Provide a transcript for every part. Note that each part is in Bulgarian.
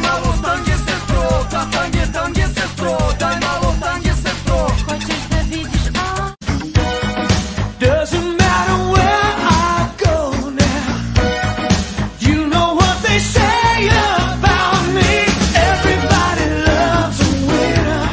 mało tangie sestro, tangie sestro, daj mało tangie sestro. Хочешь да видишь, Doesn't matter where I go now. You know what they say about me. Everybody loves a winner.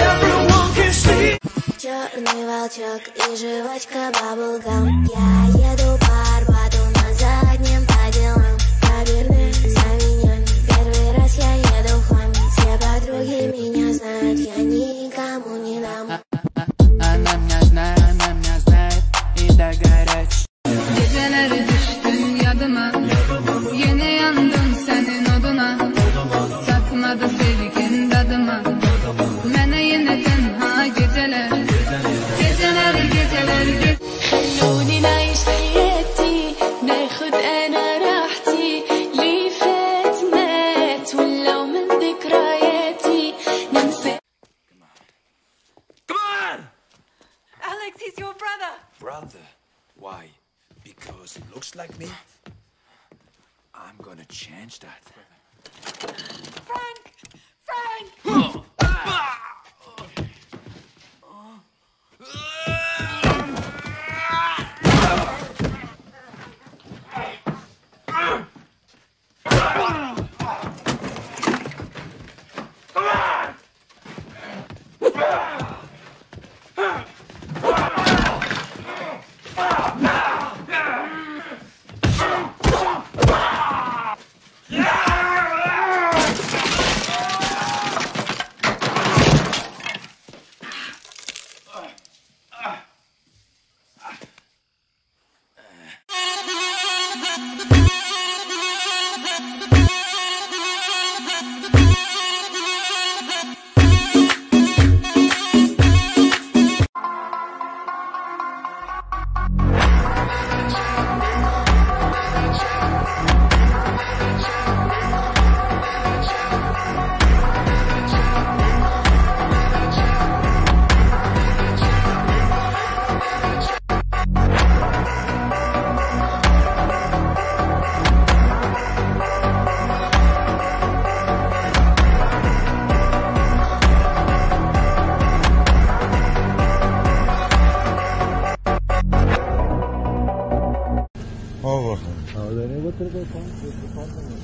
Everyone can see. Черный волчок и жвачка баблгам. Я еду по Арбату на заднем по делам. Поверни за меня, первый раз я еду в хлам. Все подруги меня знают, я никому не дам. Она меня знает и да горячий. Geceleri düştün yadıma, yine yandım senin oduna. Tatmadı sevgin dadıma, mene yine tenha geceler. Geceler خلوني نعيش حياتي ناخد انا راحتي لي فات مات ولو من ذكرياتي ننسى. Come on! Alex, he's your brother. Brother? Why? Because he looks like me? I'm gonna change that. Frank! Frank! Allah.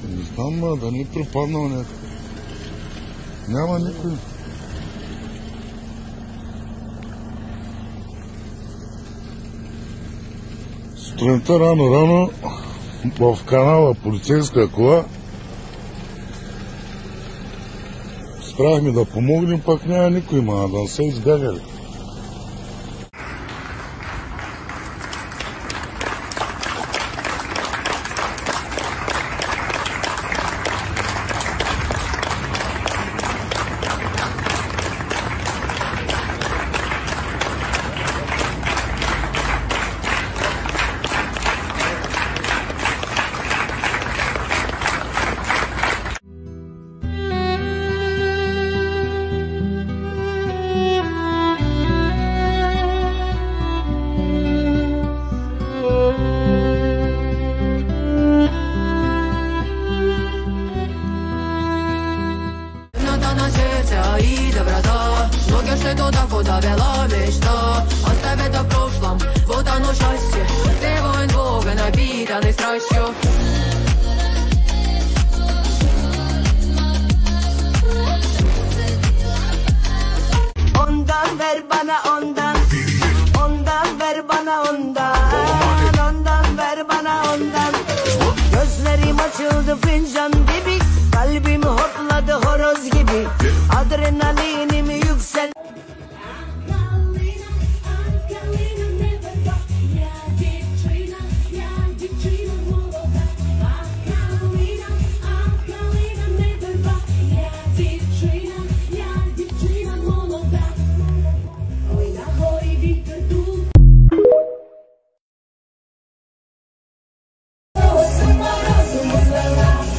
Не знам, да не е пропаднал някой. Няма никой. Сутринта рано в канала полицейска кола спряхме да помогнем, пак няма никой, да не се избягали. И доброта, ноги шли туда, куда вела мечта. Оставь это в прошлом, вот оно счастье. Ты воин Бога, напитанный страстью. Ondan ver bana ondan, ondan ver bana ondan, ondan ver bana ondan. Gözlerim açıldı fincan gibi, kalbim hopladı horoz gibi. Adrenalinim yüksel.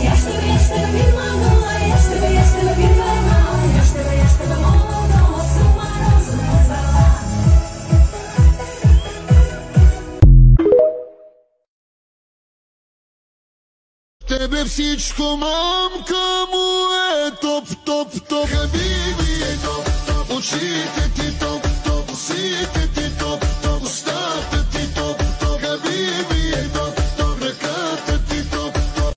Я что, мир могу тебе всичко, мамка му е топ, топ, топ. Хабиби е топ, топ. Очите ти топ, топ. Усите ти топ, топ. Устата ти топ, топ. Хабиби е топ, топ. Ръката ти топ, топ.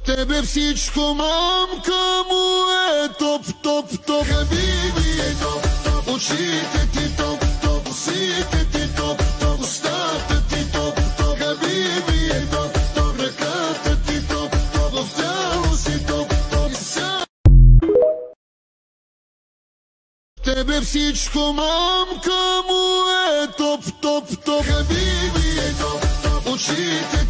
Тебе всичко, мамка му е топ, топ, топ. Хабиби е топ, топ. Очите ти топ, топ. Усите ти топ, топ. Устата ти топ, топ. Хабиби е топ, топ. Ръката ти топ, топ. В тяло си топ, топ. Тебе всичко, мамка му е топ, топ, топ. Хабиби е топ, топ. Очите